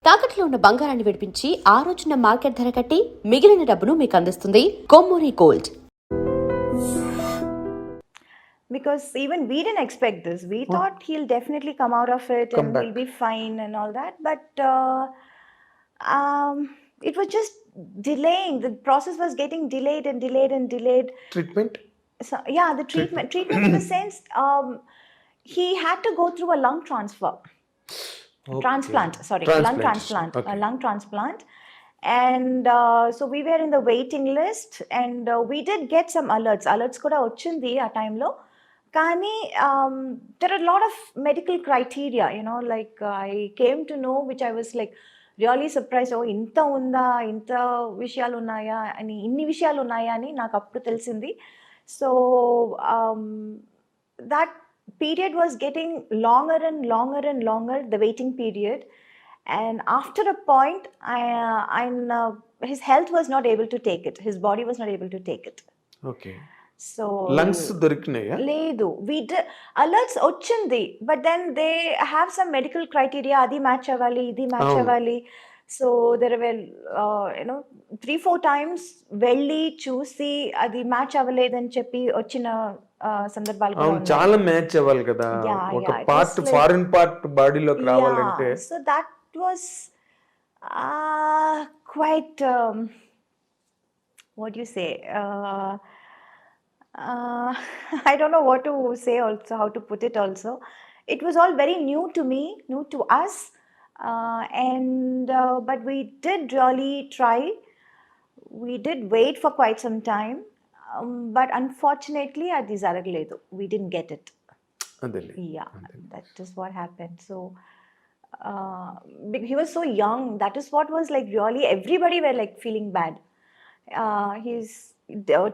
తాకట్లో ఉన్న బంగారాన్ని విడిపించి ఆ రోజున మార్కెట్ ధర కట్టి మిగిలిన డబ్బును మీకు అందిస్తుంది Kommuri gold. Because even we didn't expect this. We thought he'll definitely come out of it and he'll be fine and all that. But it was just delaying. The process was getting delayed and delayed and delayed. Treatment? So, yeah, the treatment in the sense he had to go through a lung transfer. Okay. Transplant. Lung transplant. Okay. A lung transplant. And so we were in the waiting list and we did get some alerts kuda ochindi a time lo kani there are a lot of medical criteria, you know, like I came to know, which I was like really surprised. Oh, inta unda, inta vishayalu unnaya ani, inni vishayalu unnaya ani naaku appudu telisindi. So that period was getting longer and longer and longer, the waiting period. And after a point, his health was not able to take it. His body was not able to take it. Okay. So Lungs దొరికినాయా? లేదు. We did alerts వచ్చింది, but then they have some medical criteria. అది match అవ్వాలి, ఇది match అవ్వాలి. So there were 3-4 times వెళ్ళి చూసి అది match అవ్వలేదని చెప్పి వచ్చిన సందర్భాలు కూడా ఉన్నాయి. చాలా మ్యాచ్ అవ్వాలి కదా, ఒక పార్ట్ ఫారిన్ పార్ట్ బాడీలోకి రావాలంటే. So that was quite what do you say, I don't know what to say also, how to put it also. It was all very new to me, new to us, and but we did really try. We did wait for quite some time, but unfortunately adi zaragaledu, we didn't get it. Yeah, that is what happened. So he was so young. That is what was like really everybody were like feeling bad. He's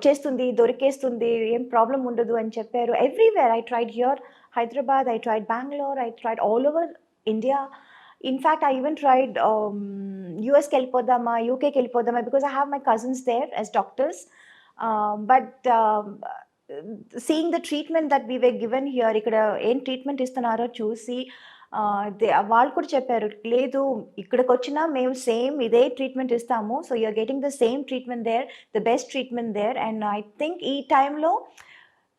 చేస్తుంది, దొరికేస్తుంది, ఏం problem ఉండదు అని చెప్పారు. Everywhere I tried here, Hyderabad, I tried Bengaluru, I tried all over India. In fact I even tried యూఎస్కి వెళ్ళిపోదామా, యూకేకి వెళ్ళిపోదామా, because I have my cousins there as doctors. But seeing the treatment that we've given here, ఇక్కడ ఏం treatment ఇస్తున్నారో చూసి వాళ్ళు కూడా చెప్పారు, లేదు ఇక్కడికి వచ్చినా మేము సేమ్ ఇదే ట్రీట్మెంట్ ఇస్తాము. So you're getting the same treatment there, the best treatment there. And I think ఈ టైంలో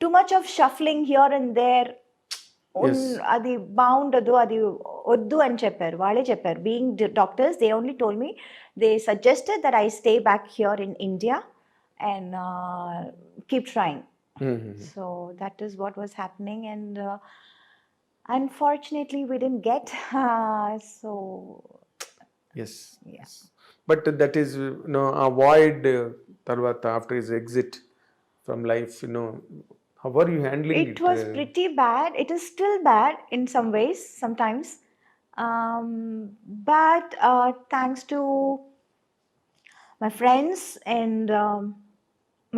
too much of shuffling here and there అది బాగుండదు, అది వద్దు అని చెప్పారు. వాళ్ళే చెప్పారు, being doctors, they only told me, they suggested that I stay back here in India and keep trying. So that is what was happening. And unfortunately we didn't get so yes. But that is avoid tarvata after his exit from life, how are you handling it? It was pretty bad. It is still bad in some ways sometimes, but thanks to my friends and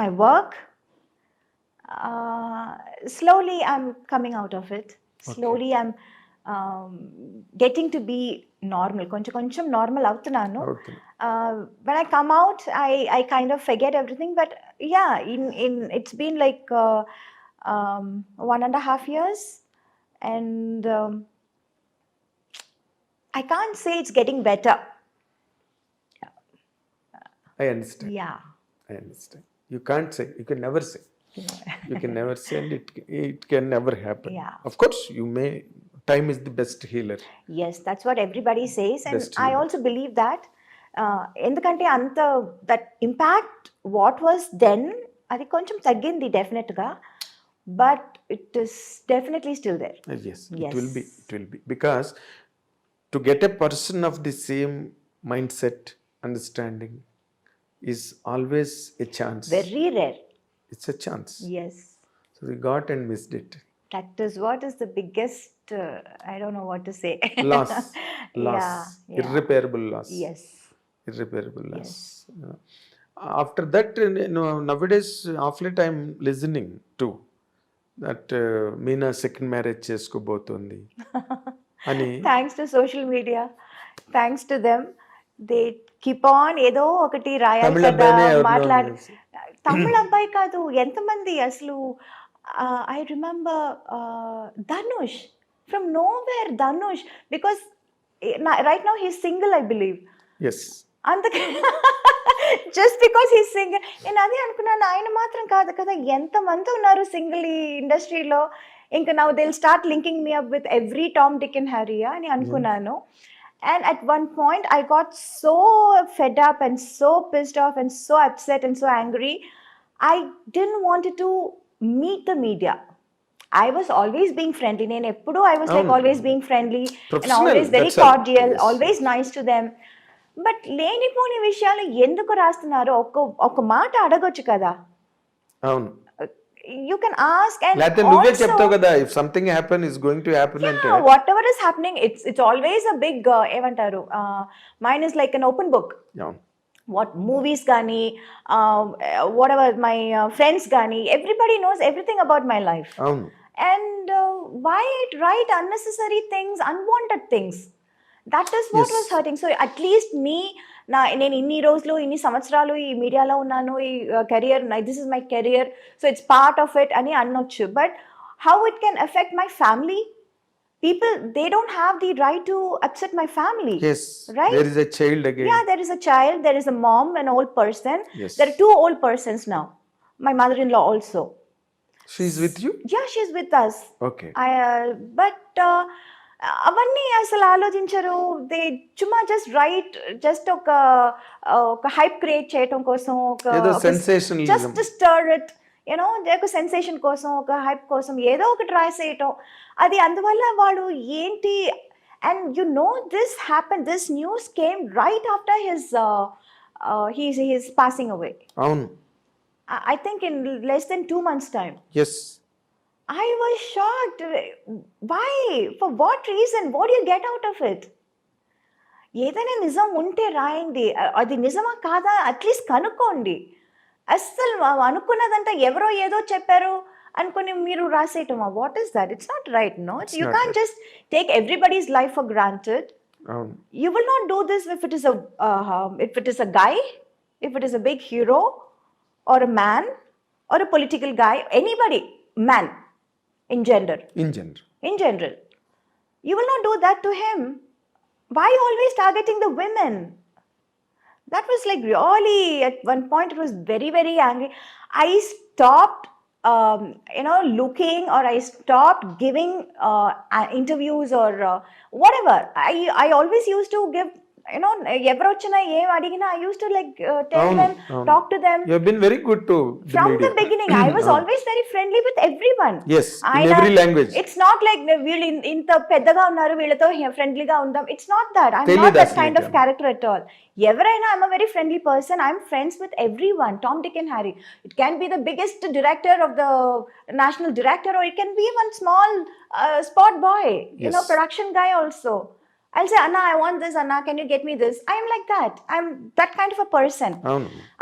my work, slowly I'm coming out of it. Slowly I'm getting to be normal. కొంచెం normal అవుతున్నాను. When I come out, I kind of forget everything. But yeah, in it's been like 1.5 years, and I can't say it's getting better. I understand. Yeah, I understand. You can't say. You can never say. You can never say, and it can never happen. Yeah. Of course, time is the best healer. Yes, that's what everybody says, and I also believe that. ఎందుకంటే అంత that impact what was then, అది కొంచెం తగ్గింది definite గా, but it is definitely still there. Yes. It will be because to get a person of the same mindset, understanding is always a chance. Very rare. It's a chance. Yes. So we got and missed it. That is what is the biggest, I don't know what to say. Loss. Yeah. Irreparable loss. Yes. Irreparable loss. Yes. After that, nowadays, of late I'm listening to that Meena second marriage cheskobotundi. Ani. Thanks to social media. Thanks to them. They keep on ఏదో ఒకటి రాయాలి కదా, మాట్లాడి. తమిళ అబ్బాయి కాదు, ఎంతమంది అసలు. I remember Dhanush, from nowhere Dhanush, because right now he's single, I believe. Yes అందుకే జస్ట్ బికాస్ హీ సింగిల్. నేను అదే అనుకున్నాను, ఆయన మాత్రం కాదు కదా, ఎంతమంది ఉన్నారు సింగిల్ ఈ ఇండస్ట్రీలో. ఇంకా now they'll start linking me up with every Tom Dick and Harry అని అనుకున్నాను. And at one point I got so fed up and so pissed off and so upset and so angry. I don't wanted to meet the media. I was always being friendly. I was like always being friendly and Professional, always very that's all. cordial, Yes. always nice to them. But లేనిపోని విషయాలు ఎందుకు రాస్తున్నారు? ఒక మాట అడగొచ్చు కదా. అవును, you can ask. And లేకపోతే నువ్వే చెప్తావు కదా, if something happen is going to happen అంటే whatever is happening, it's always a big ఏమంటారు, mine is like an open book. అవును, వాట్ మూవీస్ కానీ, వాట్ ఎవర్ మై ఫ్రెండ్స్ కానీ, everybody knows everything about my life. అవును. And why write unnecessary things, unwanted things? That is what Yes. was hurting. So at least నేను ఇన్ని రోజులు ఇన్ని సంవత్సరాలు ఈ మీడియాలో ఉన్నాను, ఈ career, this is my career, so it's part of it అని అనొచ్చు. But how it can affect my family? People, they don't have the right to upset my family. Yes, right? there is a child again. Yeah, there is a child, there is a mom, an old person. Yes. There are two old persons now. My mother-in-law also. She's with you? Yeah, she's with us. Okay. But అవన్నీ అసలు ఆలోచించరు. They చుమ్మా just right, just ఒక hype create చేయటం కోసం, ఏదో sensationalism. Just stir it, you know, ఒక sensation కోసం, ఒక హైప్ కోసం ఏదో ఒకటి రాసేయటం. అది అందువల్ల వాళ్ళు ఏంటి. And you know this happen, this news came right after his passing away. అవును. I think in less than 2 months' time. Yes. I was shocked. Why? For what reason? What do you get out of it? ఏదైనా నిజం ఉంటే రాయండి, అది నిజమా కాదా at least కనుక్కోండి. అస్సలు అనుకున్నదంతా ఎవరో ఏదో చెప్పారు అనుకుని మీరు రాసేయటమా? What is that? It's not right. No, you can't just take everybody's life for granted. You will not do this if it is a guy, if it is a big hero, or a man, or a political guy, anybody, man, in general. You will not do that to him. Why always targeting the women? That was like really, at one point it was very, very angry. I stopped, looking, or I stopped giving interviews or whatever. I always used to give, ఎవరు వచ్చినా ఏం అడిగినా I used to like tell them, talk to them. You have been very good to the From media. the beginning, I was always very friendly with everyone. Yes, in every language. It's not like వీళ్ళు ఇంత పెద్దగా ఉన్నారు వీళ్ళతో ఫ్రెండ్లీగా ఉందాం. It's not that. I'm Tell not you that that kind of character at all. ఎవరైనా, I'm a very friendly person. I'm friends with everyone. Tom, Dick and Harry. It can be the biggest director of the national director, or it can be one small spot boy, Yes. production guy also. I'll say, Anna, I want this. Anna, can you get me this? I'm like that. I'm that kind of a person.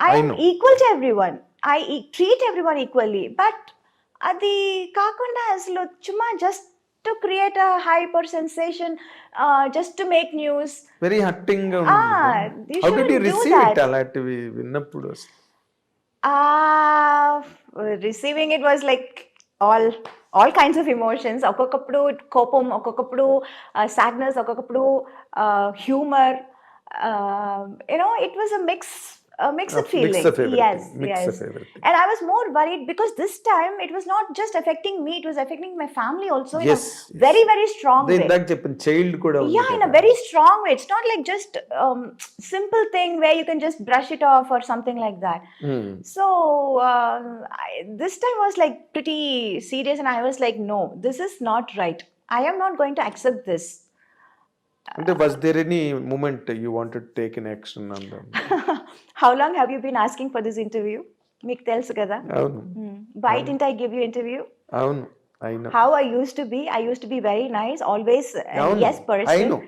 I am equal to everyone. I treat everyone equally. But adi kakunda aslu chuma just to create a hype or sensation, just to make news. Very hurting ga you undi. How did you shouldn't do receive that. it అలాంటివి విన్నప్పుడు? Receiving it was like all kinds of emotions. ఒక్కొక్కప్పుడు కోపం, ఒక్కొక్కప్పుడు sadness, ఒక్కొక్కప్పుడు humor. It was a mixed feeling. Mix of everything. Yes. Mix of everything. And I was more worried because this time it was not just affecting me, it was affecting my family also in Yes, a very, very strong way. ఇందాక చెప్పిన child కూడా ఉంది Yeah, in a కదా. very strong way. It's not like just simple thing where you can just brush it off or something like that. So this time was like pretty serious, and I was like, no, this is not right. I am not going to accept this. అంటే was there any moment you wanted to take an action on them? How long have you been asking for this interview? మీకు తెలుసు కదా. అవును, Why didn't I give you interview? అవును, I know. How I used to be very nice, always a అవును, yes person. I know.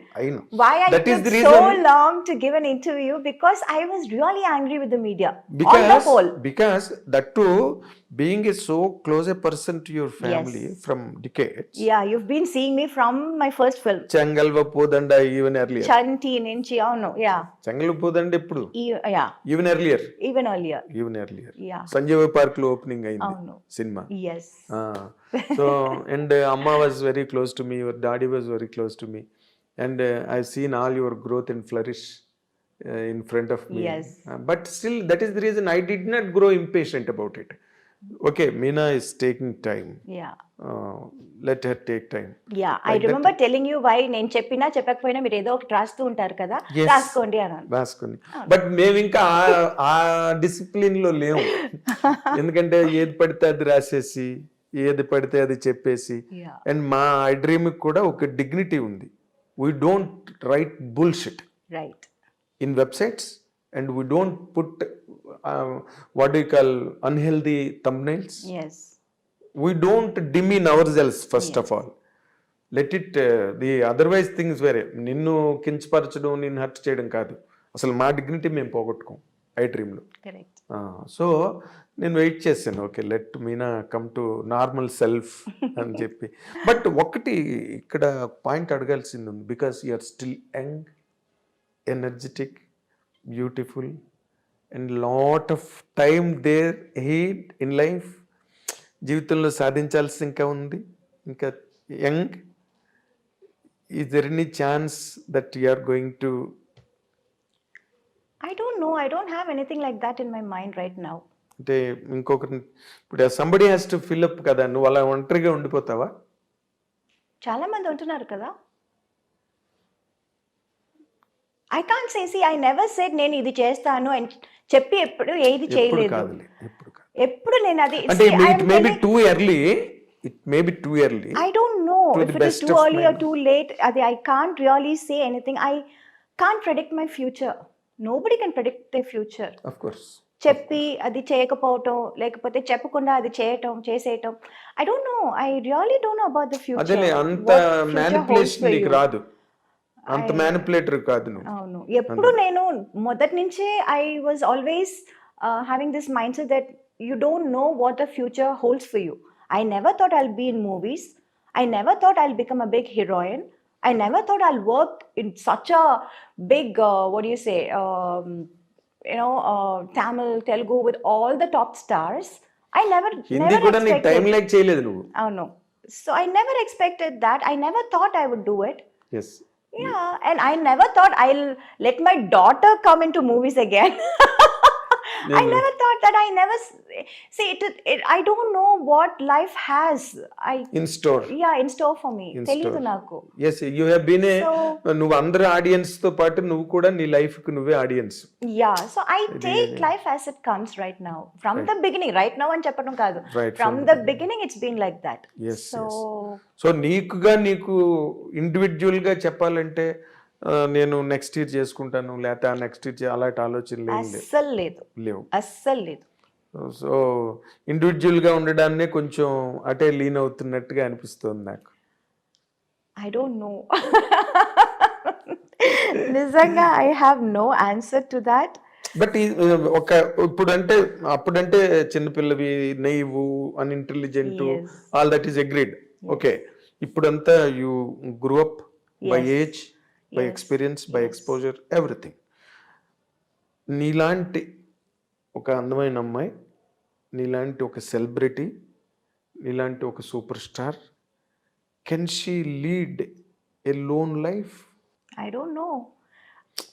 Why I That is took the so reason. long to give an interview? Because I was really angry with the media on the whole. Because that too, being a so close a person to your family from decades. Yeah, you've been seeing me from my first film. చెంగల్వ పూదండ even earlier. Chanti నుంచి అవును. Yeah. చెంగల్వ పూదండ ఎప్పుడు? Yeah. Even earlier. Even earlier. Yeah. Sanjeeva park లో opening అయింది అవును. Cinema. Yes. So and Amma was very close to me, your daddy was very close to me, and I've seen all your growth and flourish in front of me. Yes. But still, that is the reason I did not grow impatient about it. Okay, Meena is taking time. Yeah. Let her take time. Yeah I remember telling you why నేను చెప్పినా చెప్పకపోయినా మీరు ఏదో ఒకటి రాస్తూ ఉంటారు కదా, Yes. రాసుకోండి అన్నాను. రాసుకుని బట్ మేము ఇంకా ఆ డిసిప్లిన్ లో లేము. ఎందుకంటే ఏది పడితే అది రాసేసి ఏది పడితే అది చెప్పేసి, Yeah. అండ్ మా ఐ డ్రీమ్ కూడా ఒక డిగ్నిటీ ఉంది. We don't write bullshit right. in websites, and we don't put what do you call unhealthy thumbnails. Yes. We don't demean ourselves first of all. Let it the otherwise things వేరే, నిన్ను కించపరచడం, నిన్ను hurt చేయడం కాదు. అసలు మా dignity మేము పోగొట్టుకోం ఐ డ్రీమ్లో. కరెక్ట్. సో నేను వెయిట్ చేశాను, okay let Meena come to normal self అని చెప్పి. బట్ ఒకటి ఇక్కడ పాయింట్ అడగాల్సింది ఉంది, because you are still young, energetic, beautiful, and lot of time there ahead in life. జీవితంలో సాధించాల్సి ఇంకా ఉంది, ఇంకా young. Is there any chance that you are going to? I don't know. I don't have anything like that in my mind right now. అంటే ఇంకొకరిని ఇప్పుడు somebody has to fill up కదా, నువ్వు అలా ఒంటరిగా ఉండిపోతావా? చాలా మంది ఉంటున్నారు కదా. I can't say, see I never said నేను ఇది చేస్తాను అని చెప్పి ఎప్పుడు ఏది ఎప్పుడు చేయలేదు. కాదులే, ఎప్పుడు కాదు. ఎప్పుడు నేను అది అంటే it may be too early, it may be too early. I don't know To if the it is best too of early my or too late. I can't really say anything. I can't predict my future. Nobody can predict their future. Of course. చెప్పి అది చేయకపోవటం, లేకపోతే చెప్పకుండా అది చేసేయటం. I don't know. I really don't know about the future. అదేలే, అంత What future holds manipulation for నీకు you. రాదు, అంత మ్యానిపులేటర్ కాదు నువ్వు. అవును. ఎప్పుడు నేను మొదటి నుంచే I was always having this mindset that you don't know what the future holds for you. I never thought I'll be in movies. I never thought I'll become a big heroine. I never thought I'll work in such a big, what do you say, Tamil, Telugu with all the top stars. I never Hindi కూడా నీకు time expected. Like చేయలేదు నువ్వు. Oh no. So I never expected that. I never thought I would do it. Yes. Yeah, and I never thought I'll let my daughter come into movies again. I never thought that. I never see it. I don't know what life has. In store. In store for me. In తెలీదు store. నాకు. Yes, you have been a, So- నువ్వు అందరు audience తో పాటు నువ్వు కూడా నీ life కు నువ్వే audience. Yeah, so I take life as it comes right now. From the beginning, right now అని చెప్పడం కాదు. Right, From the beginning, it's been like that. Yes, So so నీకు ఇండివిజువల్ గా చెప్పాలంటే నేను నెక్స్ట్ ఇయర్ చేసుకుంటాను, లేకపోతే నెక్స్ట్ ఇయర్ అలాంటి ఆలోచనలు ఏం లేవు. అస్సలు లేదు. సో ఇండివిజువల్ గా ఉండడాన్నే కొంచెం అటే లీన్ అవుతున్నట్టుగా అనిపిస్తుంది నాకు. I don't know. నిజంగా I have no answer to that. But ఒక అప్పుడంటే చిన్నపిల్లవి, naive, unintelligent, Yes. All that is agreed. Okay, ఇప్పుడంతా you grew up by Yes. Age, by Yes. Experience, by exposure, everything. నీలాంటి ఒక అందమైన అమ్మాయి, నీలాంటి ఒక సెలబ్రిటీ, నీలాంటి ఒక super star, can she lead a lone life? I don't know.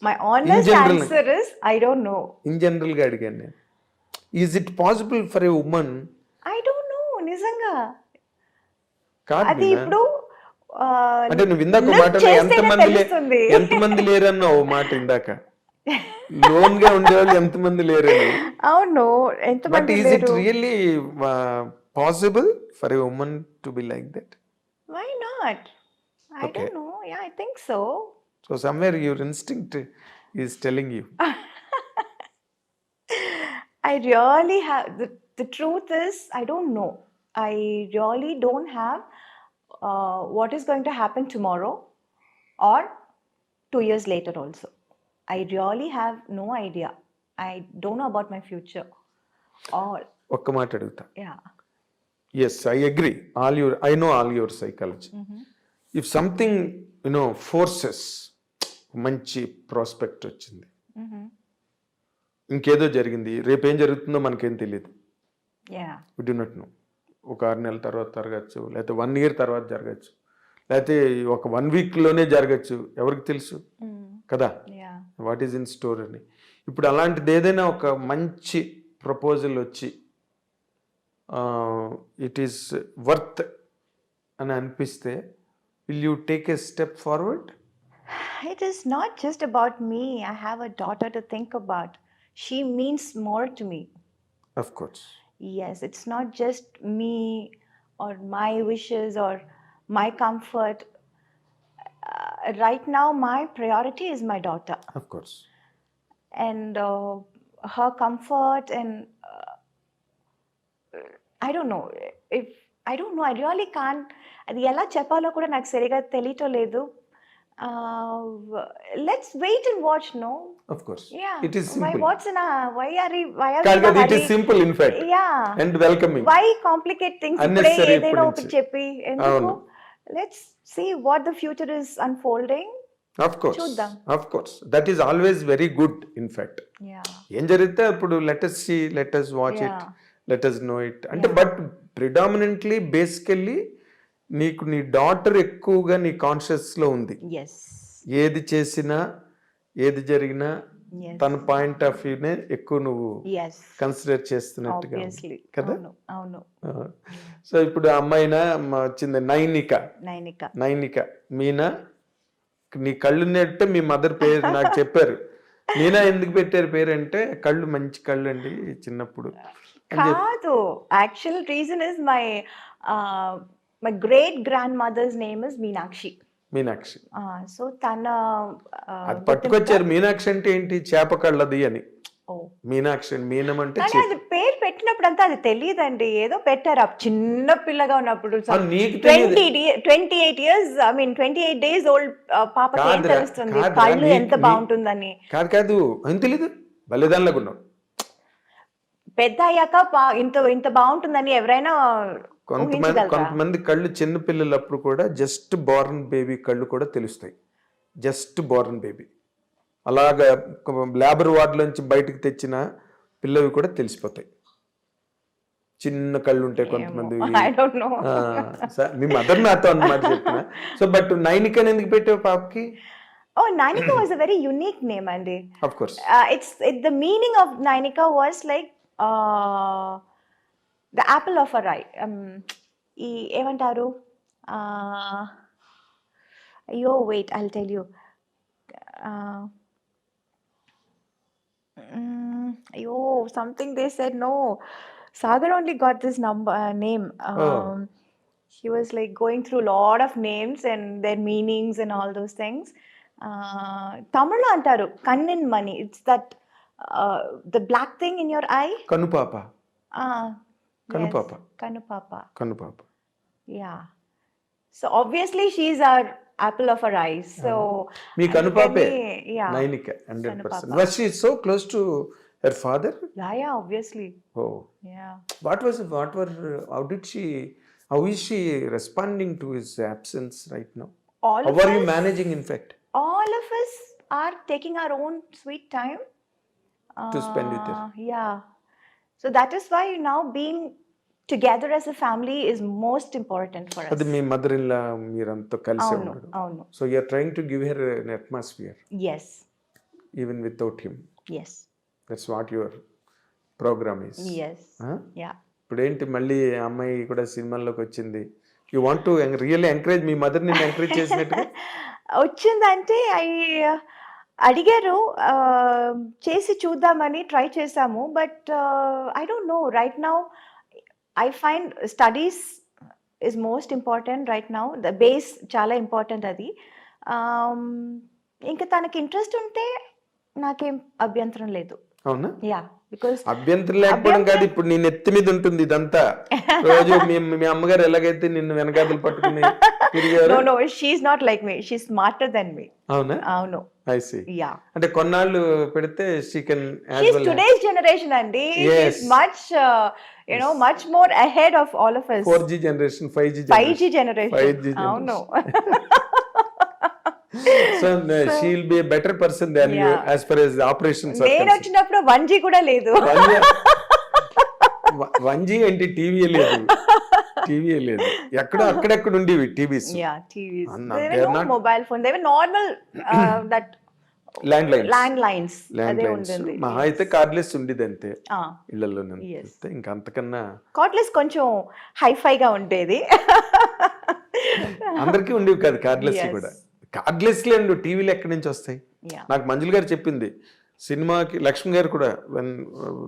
My honest general. answer is I don't know. In జనరల్గా అడిగాను నేను. Is it possible for a women? I don't know. నిజంగా కాదు అది మీనా. ఇప్పుడు అంటే నువ్వు ఇందాక look మాటలో చేస్తేనే తెలుస్తుంది. ఎంతమంది లేరన్నా ఓ మాట ఇందాక, లోన్ గా ఉండేవాళ్ళు ఎంతమంది లేరని. అవును, బట్ ఎంతమంది ఈజ్ ఇట్ లేరు. Really possible for a women to be like that? Why not? I Okay. don't know. Yeah, I think so. So somewhere your instinct is telling you. I really have the truth is I don't know. I really don't have what is going to happen tomorrow or 2 years later also. I really have no idea. I don't know about my future. All ఒక్క మాట అడుగుతా. yeah. Yes, I agree. I know all your psychology. If something forces, మంచి prospect వచ్చింది, ఇంకేదో జరిగింది, రేపేం జరుగుతుందో మనకేం తెలియదు. Yeah. We do not know. ఒక 6 నెలల తర్వాత జరగచ్చు, లేకపోతే 1 year తర్వాత జరగచ్చు, లేకపోతే ఒక 1 వీక్లోనే జరగచ్చు, ఎవరికి తెలుసు కదా Yeah. What is in store అని. ఇప్పుడు అలాంటిది ఏదైనా ఒక మంచి ప్రపోజల్ వచ్చి ఇట్ ఈస్ వర్త్ అని అనిపిస్తే will you take a step forward? It is not just about me. I have a daughter to think about. She means more to me. Of course. Yes, it's not just me or my wishes or my comfort. Right now, my priority is my daughter Of course. and her comfort. And I don't know if I don't know. I really can't. అది ఎలా చెప్పాలో కూడా నాకు సరిగా తెలియటం లేదు. Let's wait and watch. No. Of course. Yeah. It is Why? simple. What's in a? Why are we? కాదు, in a it is hurry? simple in fact. Yeah. And welcoming. Why complicate things? ఇప్పుడే Unnecessary ఏదైనా ఇప్పుడు ఒకటి నుంచి. చెప్పి ఎందుకు? అవును. Let's see what the future is unfolding. Of course. చూద్దాం. Of course. That is always very good in fact. Yeah. ఏం జరిగితే అప్పుడు let us see, let us watch it, Yeah. let us know it. అంటే but predominantly basically నీకు నీ daughter ఎక్కువగా నీ కాన్షియస్లో ఉంది. Yes. ఏది చేసినా ఏది జరిగినా Yes. తన పాయింట్ ఆఫ్ వ్యూనే ఎక్కువ నువ్వు Yes. కన్సిడర్ చేస్తున్నట్టుగా ఉంది. Obviously. కదా? అవును. అవును. సో ఇప్పుడు అమ్మాయినా వచ్చింది నైనిక మీనా, నీ కళ్ళు నెట్టే మీ మదర్ పేరు నాకు చెప్పారు. మీనా ఎందుకు పెట్టారు పేరు అంటే కళ్ళు మంచి కళ్ళు అండి చిన్నప్పుడు. కాదు. Actual reason is my great grandmother's name is Meenakshi. Meenakshi. So తన అది పట్టుకొచ్చారు. మీనాక్షి అంటే ఏంటి? చేప కళ్ళది అని. Oh. మీనాక్షి అని మీనం అంటే కానీ అది పేరు పెట్టినప్పుడు అంతా అది తెలియదండి. ఏదో పెట్టారు ఆ చిన్న పిల్లగా ఉన్నప్పుడు. నీకు తెలియదు. 28 years, I mean 28 days old పాపకి ఏం కాదురా, తెలుస్తుంది కాదురా, కళ్ళు ఎంత నీ- బాగుంటుందని. కాదు అని తెలీదు. బలిదానిలాగా ఉన్నావు. పెద్ద అయ్యాక ఇంత బాగుంటుందని ఎవరైనా ఊహించగలరా? కొంతమంది కళ్ళు చిన్న పిల్లలప్పుడు కూడా జస్ట్ బోర్న్ బేబీ కళ్ళు కూడా తెలుస్తాయి. జస్ట్ బోర్న్ బేబీ అలాగా లేబర్ వార్డులోంచి బయటకు తెచ్చిన పిల్లవి కూడా తెలిసిపోతాయి. చిన్న కళ్ళు ఉంటాయి కొంతమంది. I don't know. Me mother నాతో అన్నమాట చెప్పిన. సో బట్ నైనిక ఎందుకు పెట్టావు పాపకి? Oh, Nainika was a very unique name, Andy. Of course. The meaning of Nainika was like the apple of her eye. ఏమంటారు? అయ్యో wait, I'll tell you. అయ్యో something they said. No, Sagar only got this name. He was like going through a lot of names and their meanings and all those things. Tamil antaru kannin mani. It's that the black thing in your eye. కనుపాప. Kanupapa. Kanupapa. Kanupapa. Yeah. So obviously she's our apple of our eyes. So me కనుపాపే yeah. Nainika 100%. Was she so close to her father? Yeah, obviously. Oh. Yeah. How is she responding to his absence right now? All How of are you us- managing in fact All of us are taking our own sweet time to spend with her? Yeah. So that is why now being together as a family is most important for us. అది మీ mother in law మీరంతా కలిసి అవును, ఉన్నారు. అవును. So you are trying to give her an atmosphere Yes. even without him. Yes. That's what your program is. Yes. Huh? Yeah. ఇప్పుడు ఏంటి మళ్ళీ అమ్మాయి కూడా సినిమాల్లోకి వచ్చింది. You want to really encourage me mother నిన్ను ఎంకరేజ్ చేసినట్టుగా? వచ్చిందంటే అడిగారు, చేసి చూద్దామని ట్రై చేసాము. But I don't know right now. I find studies is most important right now. The base చాలా ఇంపార్టెంట్ అది. ఇంకా తనకి ఇంట్రెస్ట్ ఉంటే నాకేం అభ్యంతరం లేదు. అవునా? యా, బికాస్ అభ్యంతరం లేకపోవడం కాదు, ఇప్పుడు నీ నెత్తి మీద ఉంటుంది ఇదంతా. రోజు మీ అమ్మగారు ఎలాగైతే నిన్ను వెనకాదలు పట్టుకుని తిరిగారు. No no, she's not like me. She smarter than me. అవునా? అవును. I see. యా, అంటే కొన్నాళ్ళు పెడితే she can she's today's generation, Andy. Yes. She's much much more ahead of all of us. 4G generation, 5G generation. 5G అవును. So she will be a better person than you Yeah. as far as the operations are నేను concerned. వచ్చినప్పుడు 1G కూడా లేదు. 1G ఏంటి, TV లేదు. TV లేదు, ఎక్కడో అక్కడెక్కడ ఉండేవి TVs, Yeah, TVs. Anna, There they were are no not- mobile phone. They were normal that landlines, landlines. అదే ల్యాండ్లైన్స్ ఉంటుంది. మహా అయితే కార్డ్లెస్ ఉండేది అంతే Ah, ఇళ్లలోనే, Yes. ఇంకా అంతకన్నా cordless కొంచెం హైఫైగా ఉండేది. అందరికీ ఉండేవి కాదు కార్డ్లెస్ Yes. కూడా. కార్డ్లెస్ లేండి టీవీలు ఎక్కడి నుంచి వస్తాయి? Yeah. నాకు మంజుల గారు చెప్పింది, సినిమాకి లక్ష్మి గారు కూడా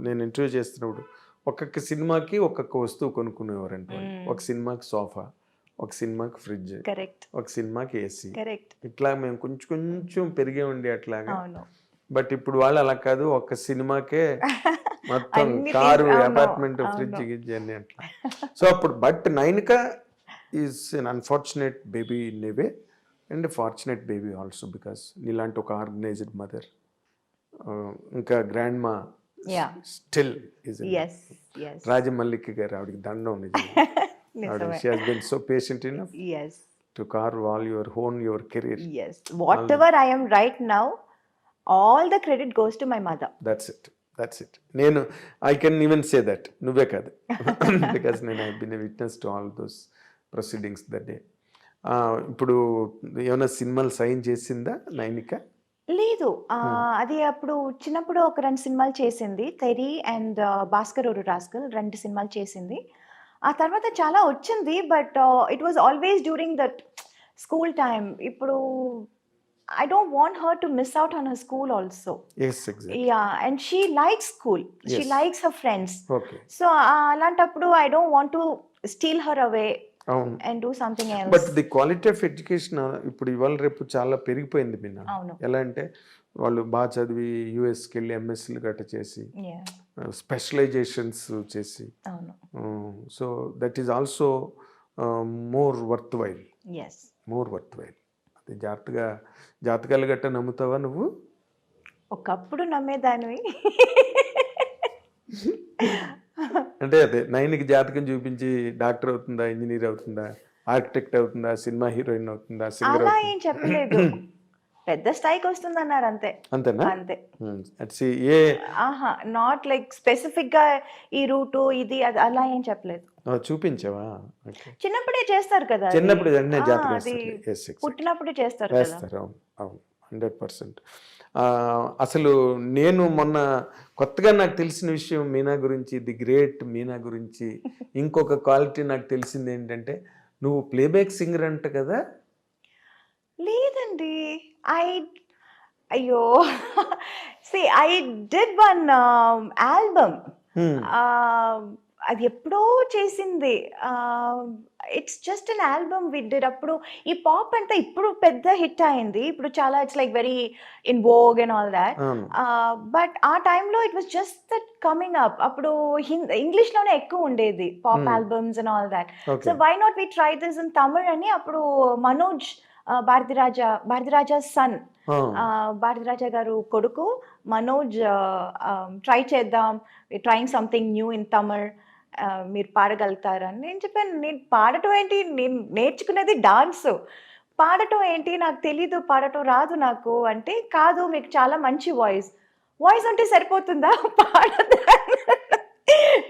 నేను ఇంటర్వ్యూ చేస్తున్నప్పుడు ఒక్కొక్క సినిమాకి ఒక్కొక్క వస్తువు కొనుక్కునేవారంట వాళ్ళు. ఒక సినిమాకి సోఫా, ఒక సినిమాకి ఫ్రిడ్జ్, కరెక్ట్, ఒక సినిమాకి ఏసీ, కరెక్ట్. ఇట్లా మేము కొంచెం కొంచెం పెరిగే ఉండి అట్లాగా. అవును. బట్ ఇప్పుడు వాళ్ళు అలా కాదు, ఒక్క సినిమాకే మొత్తం అన్ని కారు, అవును, అపార్ట్మెంట్, అవును. ఫ్రిడ్జ్ గిడ్జ్ అన్ని అట్లా. సో అప్పుడు but Nainika is an unfortunate baby in a way and fortunate baby also, because నీలాంటి ఒక ఆర్గనైజ్డ్ మదర్, ఇంకా grandma Yeah. Still is Yes, yes. Rajamallika garu, ఆవిడకి దండం నిజంగా. ఆవిడ నిజమే. She has been so patient enough Yes, to carve all your own your career. yes. Whatever I am right now, all the credit goes to my mother. That's it. నేను I can even say that, నువ్వే కాదు, because నేను I been a witness to all those proceedings that day. ఇప్పుడు ఏమైనా సినిమాలు sign చేసిందా నైనిక? లేదు, అది అప్పుడు చిన్నప్పుడు ఒక 2 సినిమాలు చేసింది, తెరి అండ్ భాస్కర్ ఒక రాస్కల్, 2 సినిమాలు చేసింది. ఆ తర్వాత చాలా వచ్చింది, but it was always during that school time. ఇప్పుడు I don't want her to miss out on her school also. Yes, exactly. Yeah, and she likes school, she Yes. Likes her friends. Okay, so అలాంటప్పుడు I don't want to steal her away అవును. And do something but else. The quality of education ఇప్పుడు ఇవాళ రేపు చాలా పెరిగిపోయింది మీనా. అవును. ఎలా అంటే వాళ్ళు బాగా చదివి యూఎస్కి వెళ్ళి ఎంఎస్సీలు గట్ట చేసి, Yeah, స్పెషలైజేషన్స్ చేసి, అవును. So that is also more worth while, yes. అది జాతకాలు గట్ట నమ్ముతావా నువ్వు? ఒకప్పుడు నమ్మేదానివి. అంటే అదే నైన్కి జాతకం చూపించి డాక్టర్ అవుతుందా, ఇంజనీర్ అవుతుందా, ఆర్కిటెక్ట్ అవుతుందా, సినిమా హీరోయిన్ అవుతుందా, సింగర్ అలా అవుతుందా? ఏం చెప్పలేదు. పెద్ద స్థాయికి వస్తుంది అన్నారు అంతే. అంతేనా? అంతే. అట్స్ ఏ ఆహా, నాట్ లైక్ స్పెసిఫిక్ గా ఈ రూటు ఇది అది అలా ఏం చెప్పలేదు. చూపించావా? ఓకే, చిన్నప్పుడే చేస్తారు కదా అది. చిన్నప్పుడు వెంటనే ఆ, జాతకం అది వేస్తారు. Yes, exactly. పుట్టినప్పుడే చేస్తారు కదా. వేస్తారు, అవును అవును, 100%. అసలు నేను మొన్న కొత్తగా నాకు తెలిసిన విషయం మీనా గురించి, ది గ్రేట్ మీనా గురించి ఇంకొక క్వాలిటీ నాకు తెలిసింది ఏంటంటే, నువ్వు ప్లేబ్యాక్ సింగర్ అంట కదా? లేదండి, అయ్యో, see I did one album. అది ఎప్పుడో చేసింది. It's just an album we did. అప్పుడు ఈ పాప్ అంతా ఇప్పుడు పెద్ద హిట్ అయింది, ఇప్పుడు చాలా it's like very in vogue and all that. అవును. బట్ ఆ టైంలో it was just that coming up. అప్పుడు ఇంగ్లీష్లోనే ఎక్కువ ఉండేది pop albums and all that. So okay, why not we try this in Tamil అని అప్పుడు మనోజ్ భారతిరాజా సన్, భారతిరాజా గారు కొడుకు మనోజ్, ట్రై చేద్దాం, trying something new in Tamil, మీరు పాడగలుగుతారని నేను చెప్పాను. నేను పాడటం ఏంటి, నేను నేర్చుకునేది డాన్స్, పాడటం ఏంటి నాకు తెలీదు, పాడటం రాదు నాకు అంటే, కాదు మీకు చాలా మంచి వాయిస్ ఉంటే సరిపోతుందా, పాడదా,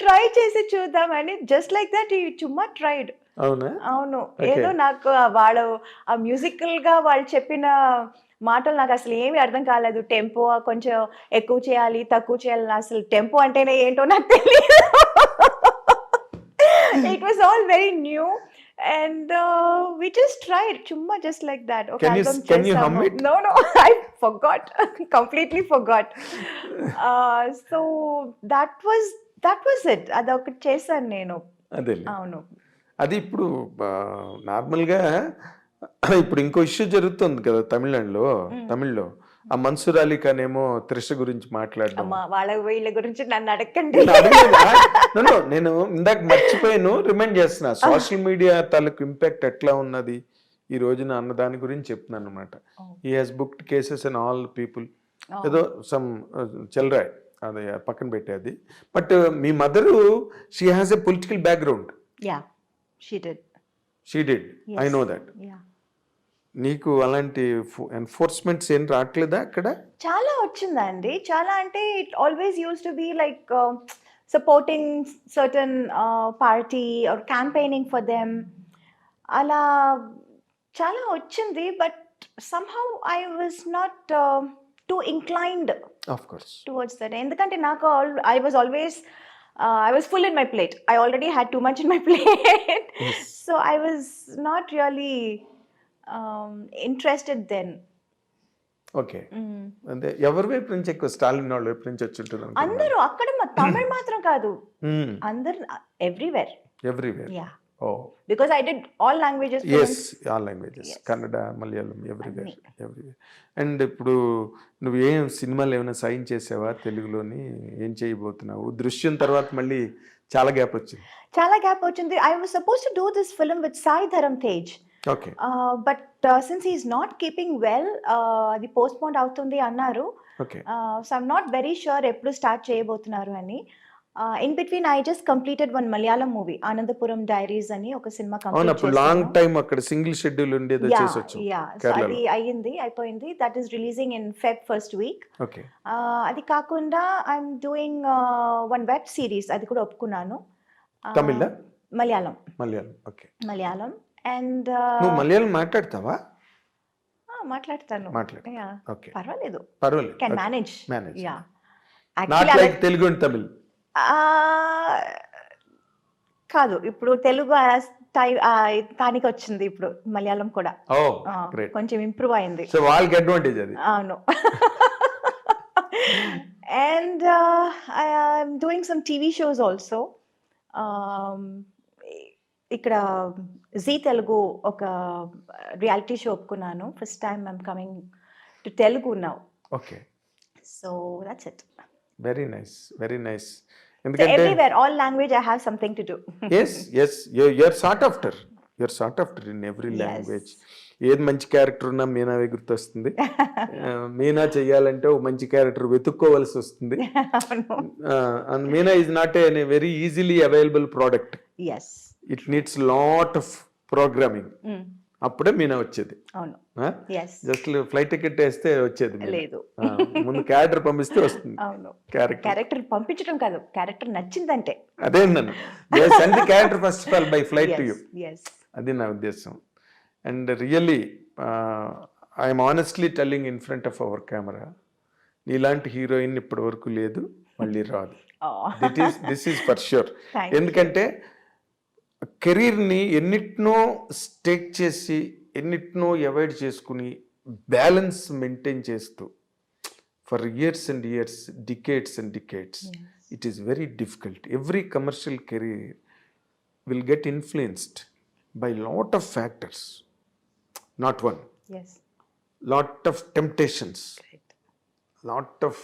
ట్రై చేసి చూద్దామని జస్ట్ లైక్ దట్ ఈ చుమ్మా ట్రైడ్. అవునా? అవును, Okay. ఏదో నాకు వాళ్ళు ఆ మ్యూజికల్ గా వాళ్ళు చెప్పిన మాటలు నాకు అసలు ఏమీ అర్థం కాలేదు. టెంపో కొంచెం ఎక్కువ చేయాలి, తక్కువ చేయాలి, అసలు టెంపో అంటేనే ఏంటో నాకు తెలియదు. It was all very new and we just tried చుమ్మా just like that. Okay, Can you hum it? No, I forgot. Completely forgot. So that was it. అదొకటి చేశాను నేను. అదే, అవును. అది ఇప్పుడు నార్మల్గా ఇప్పుడు ఇంకో ఇష్యూ జరుగుతుంది కదా తమిళ్లో ఆ మన్సూర్ అలీ ఖాన్ ఏమో త్రిష గురించి మాట్లాడడం. అమ్మా, వాళ్ళ వీళ్ళ గురించి నన్ను అడగండి. నేను అడగలేదా? No, నేను ఇందాక మర్చిపోయాను, రిమైండ్ చేస్తున్నా. సోషల్ మీడియా తాలూకు ఇంపాక్ట్ ఎట్లా ఉన్నది ఈ రోజున అన్న దాని గురించి చెప్తున్నాను అనమాట. He has booked cases and all people, ఏదో సమ్ చెల్రాయ్, అది పక్కన పెట్టేది. But me mother, she has a political background. Yeah, she did. I know that. Yeah, నీకు అలాంటి ఎన్ఫోర్స్మెంట్స్ ఏం రావట్లేదా అక్కడ? చాలా వచ్చిందండి, చాలా. అంటే it always use to be like supporting certain party or campaigning for them. అలా చాలా వచ్చింది, but somehow I was not too inclined of course. towards that. ఎందుకంటే నాకు I was always I was full in my plate. I already had too much in my plate. Yes. So I was not really interested then. Okay. అంటే ఎవరి వైపు నుంచి ఎక్కువ, స్టాలిన్ వాళ్ళ వైపు నుంచి వచ్చి ఉంటుంది అందరూ అక్కడ తమిళ్ మాత్రం కాదు, అందరు everywhere. Everywhere. Yeah, oh because I did all languages. Yes, all languages, Kannada, Malayalam, everywhere, everywhere. And ఇప్పుడు నువ్వు ఏం సినిమాలు ఏమైనా సైన్ చేసావా తెలుగులోని? ఏం చేయబోతున్నావు? దృశ్యం తర్వాత మళ్ళీ చాలా గ్యాప్ వచ్చింది. చాలా గ్యాప్ వచ్చింది. I was suppose to do this film with Sai Dharam Tej. Okay. But since he's not keeping well, అది పోస్ట్పోన్ అవుతుంది అన్నారు. Okay. So I'm not very sure ఎప్పుడు స్టార్ట్ చేయబోతున్నారు అని. In between I just completed one Malayalam movie, Anandapuram diaries అని ఒక సినిమా అవును, అప్పుడు లాంగ్ టైం అక్కడ సింగిల్ షెడ్యూల్ ఉండేది, వచ్చేసొచ్చు. అది అయ్యింది, అయిపోయింది. That is releasing in Feb first week. Okay. అది కాకుండా I'm doing one web series, అది కూడా ఒప్పుకున్నాను. తమిళ? మలయాళం. మలయాళం. ఓకే. మలయాళం. అండ్ నువ్వు మలయాళం మాట్లాడతావా? మాట్లాడతాను. మాట్లాడు. ఓకే, పర్వాలేదు. పర్వాలేదు. Can manage. Manage. Yeah, not like Telugu and Tamil. కాదు, ఇప్పుడు తెలుగు తానికి వచ్చింది, ఇప్పుడు మలయాళం కూడా ఓ గ్రేట్, కొంచెం ఇంప్రూవ్ అయింది. సో వాళ్ళకి అడ్వాంటేజ్ అది. అవును. And I'm doing some TV shows also. ఇక్కడ జీ తెలుగు ఒక రియాలిటీ షో ఒప్పుకున్నాను. First time I'm coming to Telugu now. Okay. So that's it. Very nice, very nice. So ఎందుకంటే everywhere, all language, I have something to do. yes, you're sought after. You're sought after in every Yes. language. ఏది మంచి character ఉన్నా మీనావే గుర్తొస్తుంది. మీనా చెయ్యాలంటే ఒక మంచి character వెతుక్కోవలసి వస్తుంది. And Meena is not a very easily available product. Yes. It needs lot of programming. అప్పుడే మీనా వచ్చేది. అవును. Yes. జస్ట్ ఫ్లైట్ టికెట్ వేస్తే వచ్చేది మీనా. లేదు. ముందు క్యారెక్టర్ పంపిస్తే వస్తుంది. అవును. క్యారెక్టర్ క్యారెక్టర్ పంపించడం కాదు, క్యారెక్టర్ నచ్చిందంటే. అదే నన్ను send the character first of all by flight to you. Yes. అది నా ఉద్దేశం. And really I'm honestly telling in front of our camera, నీలాంటి హీరోయిన్ ఇప్పటి వరకు లేదు, మళ్ళీ రాదు. Oh. This is for sure. Thank you. ఎందుకంటే కెరీర్ని ఎన్నిటినో స్టేక్ చేసి ఎన్నిటినో అవాయిడ్ చేసుకుని బ్యాలెన్స్ మెయింటైన్ చేస్తూ for years and years, decades and decades, it is very difficult. Every commercial career will get influenced by lot of factors, not one. Yes. Lot of temptations, Right. lot of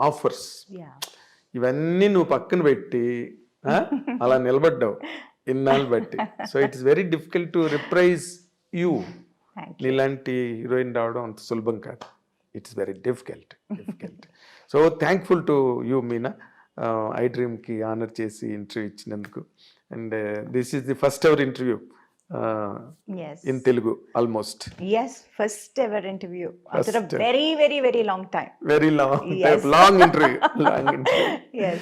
offers. Yeah. ఇవన్నీ నువ్వు పక్కన పెట్టి అలా నిలబడ్డావు ఇన్నాళ్ళు బట్టి. So it's very difficult to reprise you. Thank you. నీలాంటి heroine రావడం అంత సులభం కాదు. It's very difficult. So thankful to you Meena, I డ్రీమ్కి ఆనర్ చేసి ఇంటర్వ్యూ ఇచ్చినందుకు. And this is the first ever interview Yes. In Telugu almost. Yes, first ever interview after a very, very, very long time. Very long Yes. Long interview. Yes.